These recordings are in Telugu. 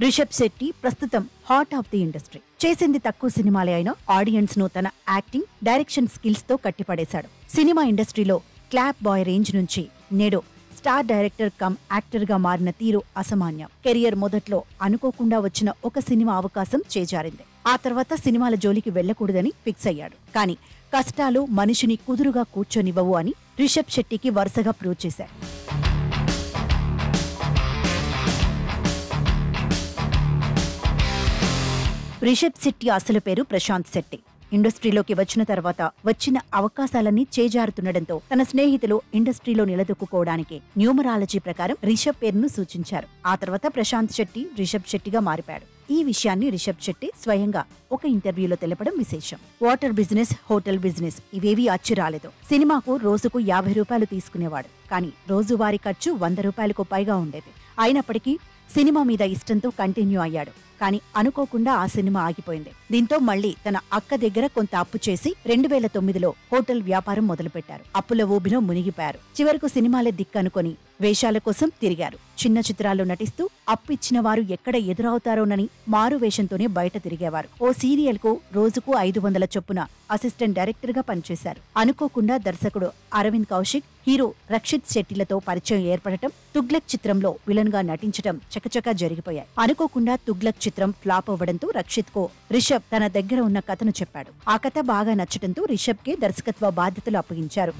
రిషబ్ శెట్టి ప్రస్తుతం హాట్ ఆఫ్ ది ఇండస్ట్రీ. చేసింది తక్కువ సినిమాలే అయినా ఆడియన్స్ ను తన యాక్టింగ్, డైరెక్షన్ స్కిల్స్ తో కట్టిపడేశాడు. సినిమా ఇండస్ట్రీలో క్లాప్ బాయ్ రేంజ్ నుంచి నేడు స్టార్ డైరెక్టర్ కమ్ యాక్టర్ గా మారిన తీరు అసామాన్యం. కెరియర్ మొదట్లో అనుకోకుండా వచ్చిన ఒక సినిమా అవకాశం చేజారింది. ఆ తర్వాత సినిమాల జోలికి వెళ్లకూడదని ఫిక్స్ అయ్యాడు. కానీ కష్టాలు మనిషిని కుదురుగా కూర్చొనివ్వవు అని రిషబ్ శెట్టికి వరుసగా ప్రూవ్ చేశారు. రిషబ్ శెట్టి అసలు పేరు ప్రశాంత్ శెట్టి. ఇండస్ట్రీలోకి వచ్చిన తర్వాత వచ్చిన అవకాశాలన్నీ చేజారుతుండటంతో తన స్నేహితులు ఇండస్ట్రీలో నిలదొక్కుకోవడానికి న్యూమరాలజీ ప్రకారం రిషబ్ పేరును సూచించారు. ఆ తర్వాత ప్రశాంత్ శెట్టి రిషబ్ శెట్టిగా మారిపాడు. ఈ విషయాన్ని రిషబ్ శెట్టి స్వయంగా ఒక ఇంటర్వ్యూలో తెలపడం విశేషం. వాటర్ బిజినెస్, హోటల్ బిజినెస్ ఇవేవీ అచ్చి రాలేదు. సినిమాకు రోజుకు 50 రూపాయలు తీసుకునేవాడు. కానీ రోజువారీ ఖర్చు 100 రూపాయలకు పైగా ఉండేది. అయినప్పటికీ సినిమా మీద ఇష్టంతో కంటిన్యూ అయ్యాడు. కానీ అనుకోకుండా ఆ సినిమా ఆగిపోయింది. దీంతో మళ్లీ తన అక్క దగ్గర కొంత అప్పు చేసి 2009లో హోటల్ వ్యాపారం మొదలుపెట్టారు. అప్పుల ఊబిలో మునిగిపోయారు. చివరకు సినిమాలే దిక్కనుకొని వేషాల కోసం తిరిగారు. చిన్న చిత్రాల్లో నటిస్తూ అప్పిచ్చిన వారు ఎక్కడ ఎదురవుతారోనని మారు వేషంతోనే బయట తిరిగేవారు. ఓ సీరియల్ కు రోజుకు 500 చొప్పున అసిస్టెంట్ డైరెక్టర్ గా పనిచేశారు. అనుకోకుండా దర్శకుడు అరవింద్ కౌశిక్, హీరో రక్షిత్ శెట్టిలతో పరిచయం ఏర్పడటం, తుగ్లక్ చిత్రంలో విలన్ గా నటించడం చకచకా జరిగిపోయాయి. అనుకోకుండా తుగ్లక్ చిత్రం ఫ్లాప్ అవ్వడంతో రక్షిత్ కు రిషబ్ తన దగ్గర ఉన్న కథను చెప్పాడు. ఆ కథ బాగా నచ్చడంతో రిషబ్ కే దర్శకత్వ బాధ్యతలు అప్పగించారు.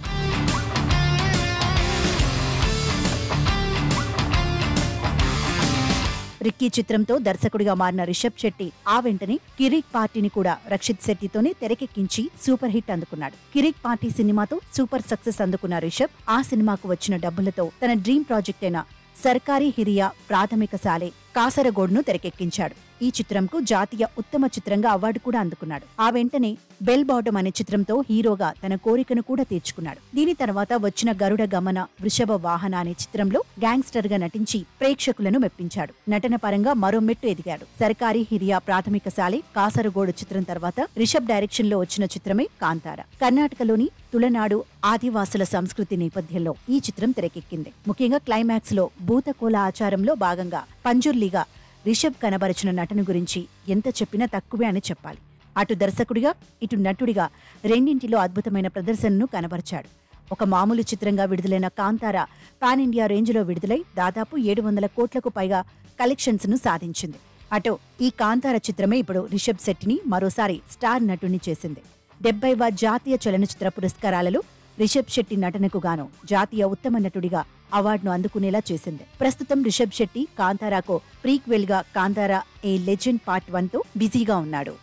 రిక్కీ చిత్రంతో దర్శకుడిగా మారిన రిషబ్ శెట్టి ఆ వెంటనే కిరీక్ పార్టీని కూడా రక్షిత్ శెట్టితోనే తెరకెక్కించి సూపర్ హిట్ అందుకున్నాడు. కిరీక్ పార్టీ సినిమాతో సూపర్ సక్సెస్ అందుకున్న రిషబ్ ఆ సినిమాకు వచ్చిన డబ్బులతో తన డ్రీమ్ ప్రాజెక్ట్ అయిన సర్కారీ హిరియా ప్రాథమిక శాలే కాసరగోడ్ను తెరకెక్కించాడు. ఈ చిత్రంకు జాతీయ ఉత్తమ చిత్రంగా అవార్డు కూడా అందుకున్నాడు. ఆ వెంటనే బెల్ బాటమ్ అనే చిత్రంతో హీరోగా తన కోరికను కూడా తీర్చుకున్నాడు. దీని తర్వాత వచ్చిన గరుడ గమన, వృషభ వాహన అనే చిత్రంలో గ్యాంగ్స్టర్ గా నటించి ప్రేక్షకులను మెప్పించాడు. నటన పరంగా మరో మెట్టు ఎదిగాడు. సర్కారీ హిరియా ప్రాథమిక శాలే కాసరగోడు చిత్రం తర్వాత రిషబ్ డైరెక్షన్ లో వచ్చిన చిత్రమే కాంతార. కర్ణాటకలోని తులనాడు ఆదివాసుల సంస్కృతి నేపథ్యంలో ఈ చిత్రం తెరకెక్కింది. ముఖ్యంగా క్లైమాక్స్ లో భూతకోల ఆచారంలో భాగంగా పంజుర్లీగా రిషబ్ కనబరిచిన నటన గురించి ఎంత చెప్పినా తక్కువే అని చెప్పాలి. అటు దర్శకుడిగా, ఇటు నటుడిగా రెండింటిలో అద్భుతమైన ప్రదర్శనను కనబరిచాడు. ఒక మామూలు చిత్రంగా విడుదలైన కాంతార పాన్ ఇండియా రేంజ్లో విడుదలై దాదాపు 700 కోట్లకు పైగా కలెక్షన్స్ ను సాధించింది. అటు ఈ కాంతార చిత్రమే ఇప్పుడు రిషబ్ శెట్టిని మరోసారి స్టార్ నటుని చేసింది. 70వ జాతీయ చలనచిత్ర పురస్కారాలలో రిషబ్ శెట్టి నటనకు గాను జాతీయ ఉత్తమ నటుడిగా అవార్డును అందుకునేలా చేసింది. ప్రస్తుతం రిషబ్ శెట్టి కాంతారాకు ప్రీక్వెల్ గా కాంతారా ఏ లెజెండ్ పార్ట్ 1తో బిజీగా ఉన్నాడు.